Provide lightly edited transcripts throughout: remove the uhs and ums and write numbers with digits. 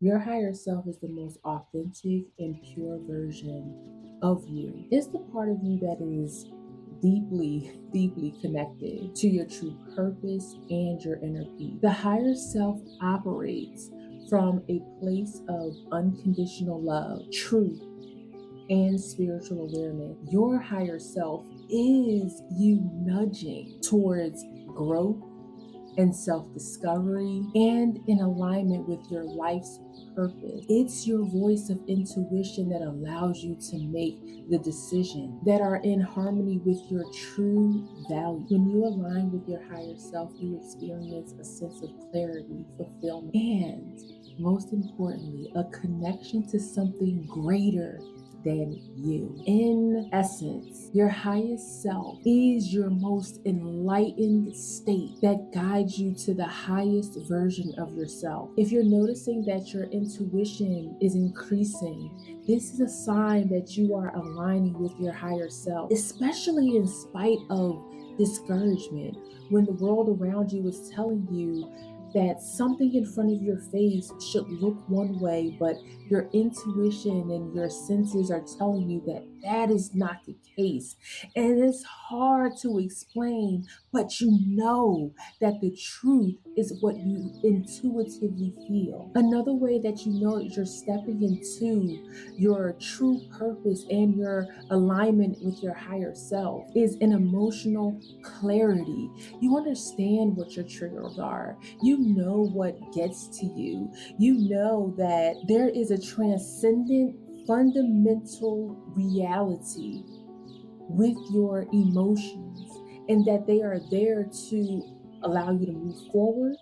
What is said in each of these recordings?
Your higher self is the most authentic and pure version of you. It's the part of you that is deeply, deeply connected to your true purpose and your inner peace. The higher self operates from a place of unconditional love, truth, and spiritual awareness. Your higher self is you nudging towards growth and self discovery and in alignment with your life's purpose. It's your voice of intuition that allows you to make the decisions that are in harmony with your true value. When you align with your higher self, you experience a sense of clarity, fulfillment, and most importantly, a connection to something greater than you. In essence, your highest self is your most enlightened state that guides you to the highest version of yourself. If you're noticing that your intuition is increasing, this is a sign that you are aligning with your higher self, especially in spite of discouragement when the world around you is telling you that something in front of your face should look one way, but your intuition and your senses are telling you that that is not the case. And it's hard to explain, but you know that the truth is what you intuitively feel. Another way that you know that you're stepping into your true purpose and your alignment with your higher self is an emotional clarity. You understand what your triggers are. You know what gets to you. You know that there is a transcendent, fundamental reality with your emotions and that they are there to allow you to move forward.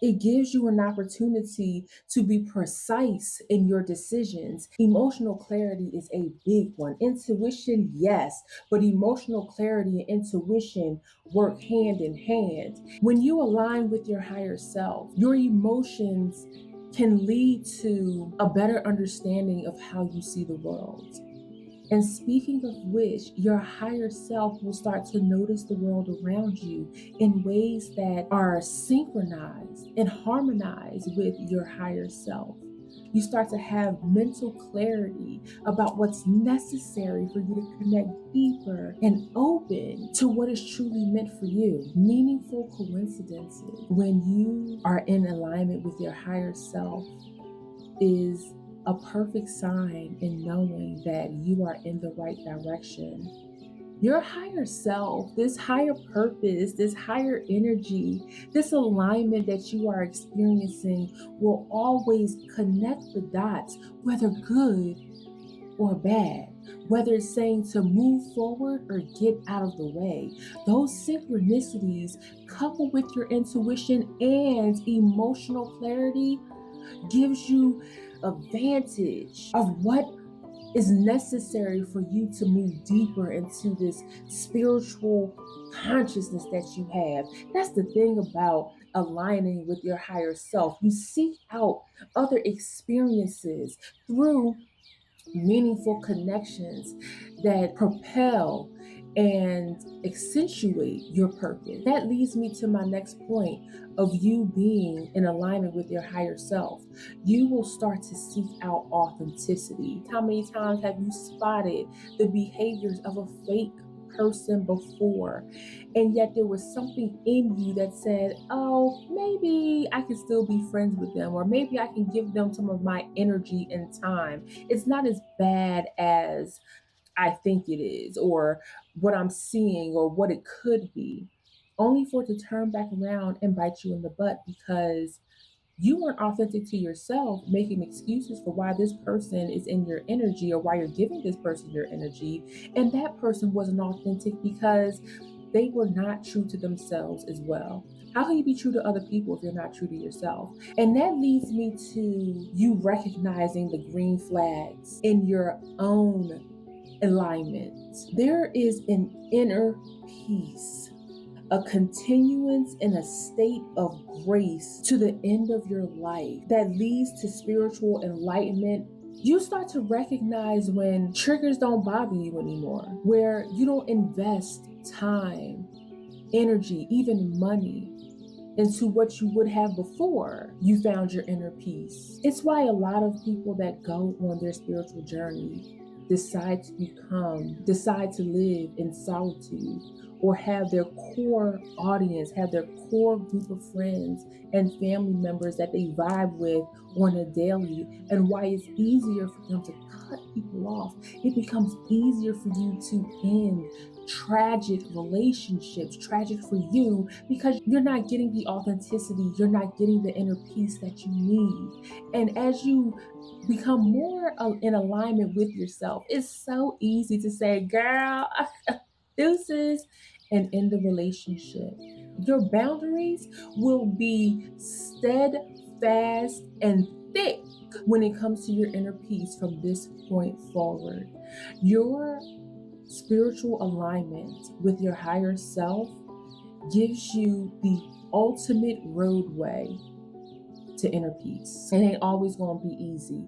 It gives you an opportunity to be precise in your decisions. Emotional clarity is a big one. Intuition, yes, but emotional clarity and intuition work hand in hand. When you align with your higher self, your emotions can lead to a better understanding of how you see the world. And speaking of which, your higher self will start to notice the world around you in ways that are synchronized and harmonized with your higher self. You start to have mental clarity about what's necessary for you to connect deeper and open to what is truly meant for you. Meaningful coincidences when you are in alignment with your higher self is a perfect sign in knowing that you are in the right direction. Your higher self, this higher purpose, this higher energy, this alignment that you are experiencing will always connect the dots, whether good or bad, whether it's saying to move forward or get out of the way. Those synchronicities, coupled with your intuition and emotional clarity, gives you a vantage of what is necessary for you to move deeper into this spiritual consciousness that you have. That's the thing about aligning with your higher self. You seek out other experiences through meaningful connections that propel and accentuate your purpose. That leads me to my next point of you being in alignment with your higher self. You will start to seek out authenticity. How many times have you spotted the behaviors of a fake person before, and yet there was something in you that said, oh, maybe I can still be friends with them, or maybe I can give them some of my energy and time. It's not as bad as I think it is, or what I'm seeing, or what it could be, only for it to turn back around and bite you in the butt because you weren't authentic to yourself, making excuses for why this person is in your energy or why you're giving this person your energy. And that person wasn't authentic because they were not true to themselves as well. How can you be true to other people if you're not true to yourself? And that leads me to you recognizing the green flags in your own alignment. There is an inner peace, a continuance in a state of grace to the end of your life that leads to spiritual enlightenment. You start to recognize when triggers don't bother you anymore, where you don't invest time, energy, even money into what you would have before you found your inner peace. It's why a lot of people that go on their spiritual journey decide to live in solitude, or have their core audience, have their core group of friends and family members that they vibe with on a daily, and why it's easier for them to cut people off. It becomes easier for you to end tragic relationships, tragic for you, because you're not getting the authenticity, you're not getting the inner peace that you need. And as you become more in alignment with yourself, it's so easy to say, girl, deuces, and end the relationship. Your boundaries will be steadfast and thick when it comes to your inner peace from this point forward. Your spiritual alignment with your higher self gives you the ultimate roadway to inner peace. It ain't always going to be easy.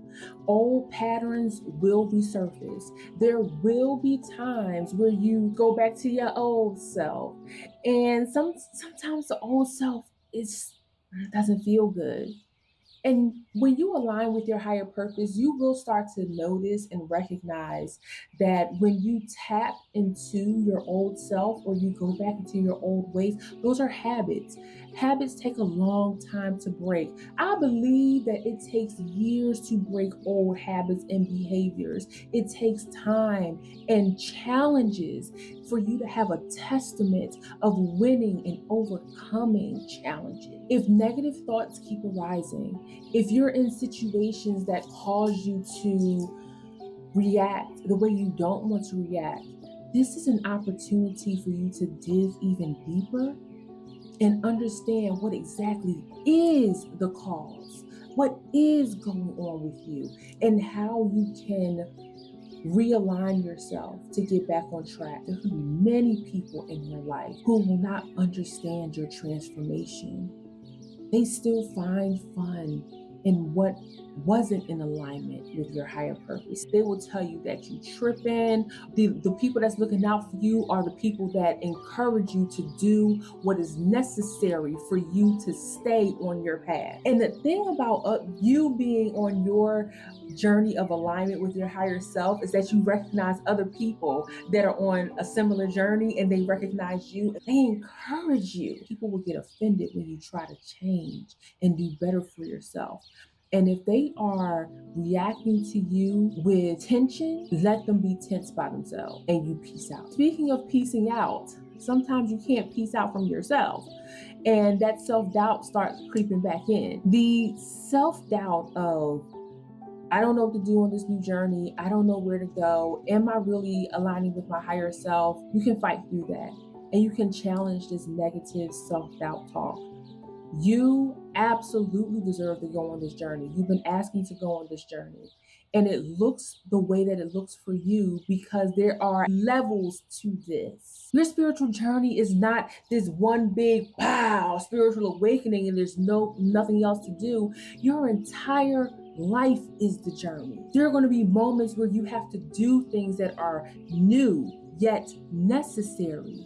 Old patterns will resurface. There will be times where you go back to your old self, and sometimes the old self doesn't feel good. And when you align with your higher purpose, you will start to notice and recognize that when you tap into your old self, or you go back into your old ways, those are habits. Habits take a long time to break. I believe that it takes years to break old habits and behaviors. It takes time and challenges for you to have a testament of winning and overcoming challenges. If negative thoughts keep arising, if you're in situations that cause you to react the way you don't want to react, this is an opportunity for you to dig even deeper and understand what exactly is the cause, what is going on with you, and how you can realign yourself to get back on track. There can be many people in your life who will not understand your transformation. They still find fun in what wasn't in alignment with your higher purpose. They will tell you that you tripping. The people that's looking out for you are the people that encourage you to do what is necessary for you to stay on your path. And the thing about you being on your journey of alignment with your higher self is that you recognize other people that are on a similar journey, and they recognize you. They encourage you. People will get offended when you try to change and do better for yourself. And if they are reacting to you with tension, let them be tense by themselves and you peace out. Speaking of peacing out, sometimes you can't peace out from yourself. And that self-doubt starts creeping back in. The self-doubt of, I don't know what to do on this new journey. I don't know where to go. Am I really aligning with my higher self? You can fight through that, and you can challenge this negative self-doubt talk. You absolutely deserve to go on this journey. You've been asking to go on this journey. And it looks the way that it looks for you because there are levels to this. Your spiritual journey is not this one big wow spiritual awakening and there's nothing else to do. Your entire life is the journey. There are going to be moments where you have to do things that are new yet necessary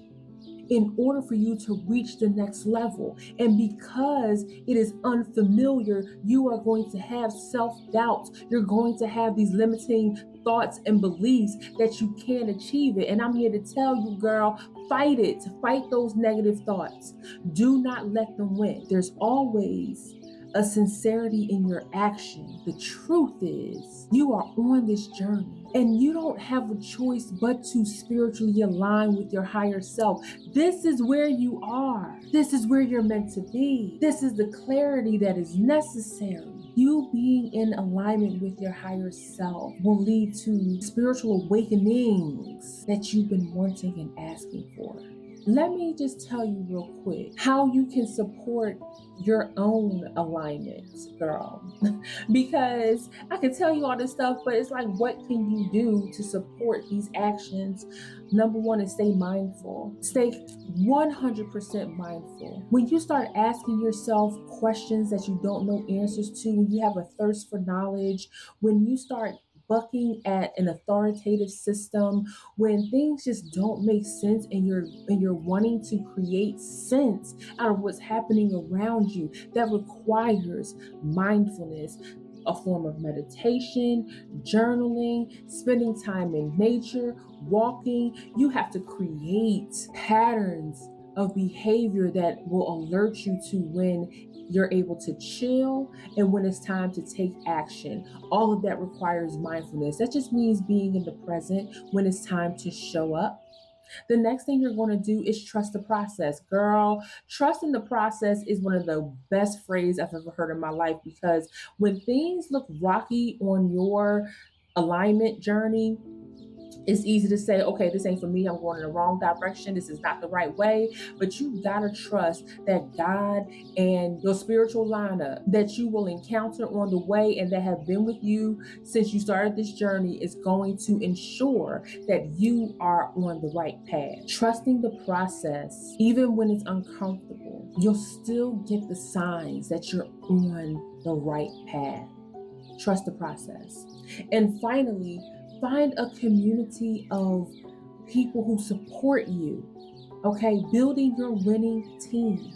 in order for you to reach the next level. And because it is unfamiliar, you are going to have self-doubt. You're going to have these limiting thoughts and beliefs that you can't achieve it. And I'm here to tell you, girl, fight it. Fight those negative thoughts. Do not let them win. There's always a sincerity in your action. The truth is, you are on this journey and you don't have a choice but to spiritually align with your higher self. This is where you are. This is where you're meant to be. This is the clarity that is necessary. You being in alignment with your higher self will lead to spiritual awakenings that you've been wanting and asking for. Let me just tell you real quick how you can support your own alignment, girl. Because I can tell you all this stuff, but it's like, what can you do to support these actions? Number one is stay mindful. Stay 100% mindful. When you start asking yourself questions that you don't know answers to, when you have a thirst for knowledge, when you start bucking at an authoritative system, when things just don't make sense and you're wanting to create sense out of what's happening around you, that requires mindfulness, a form of meditation, journaling, spending time in nature, walking. You have to create patterns of behavior that will alert you to when you're able to chill and when it's time to take action. All of that requires mindfulness. That just means being in the present when it's time to show up. The next thing you're going to do is trust the process. Girl, trusting the process is one of the best phrases I've ever heard in my life, because when things look rocky on your alignment journey, it's easy to say, okay, this ain't for me. I'm going in the wrong direction. This is not the right way. But you gotta trust that God and your spiritual lineup that you will encounter on the way and that have been with you since you started this journey is going to ensure that you are on the right path. Trusting the process, even when it's uncomfortable, you'll still get the signs that you're on the right path. Trust the process. And finally, find a community of people who support you. Okay, building your winning team.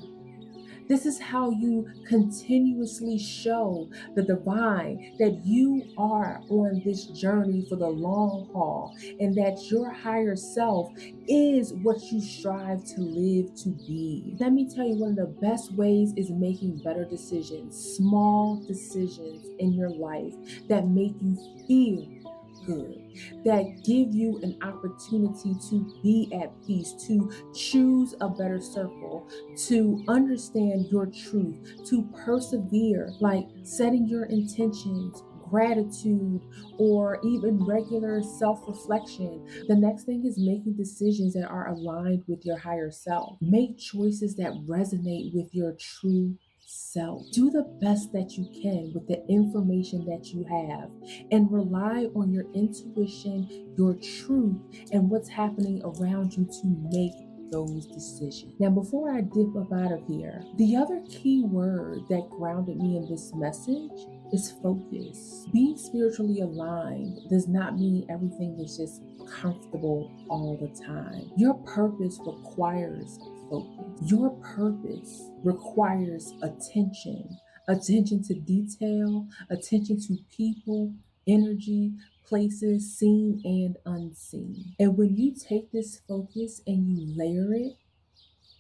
This is how you continuously show the divine that you are on this journey for the long haul and that your higher self is what you strive to live to be. Let me tell you, one of the best ways is making better decisions, small decisions in your life that make you feel good, that give you an opportunity to be at peace, to choose a better circle, to understand your truth, to persevere, like setting your intentions, gratitude, or even regular self reflection. The next thing is making decisions that are aligned with your higher self. Make choices that resonate with your true self. Do the best that you can with the information that you have and rely on your intuition, your truth, and what's happening around you to make those decisions. Now, before I dip up out of here, the other key word that grounded me in this message is focus. Being spiritually aligned does not mean everything is just comfortable all the time. Your purpose requires focus. Your purpose requires attention to detail, attention to people, energy, places seen and unseen. And when you take this focus and you layer it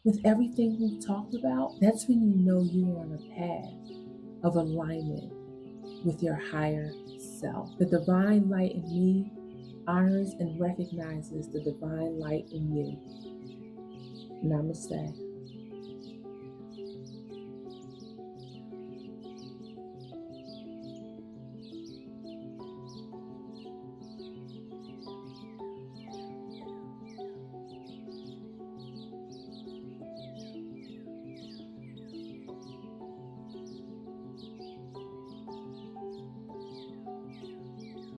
with everything we've talked about, that's when you know you're on a path of alignment with your higher self. The divine light in me honors and recognizes the divine light in you. Namaste.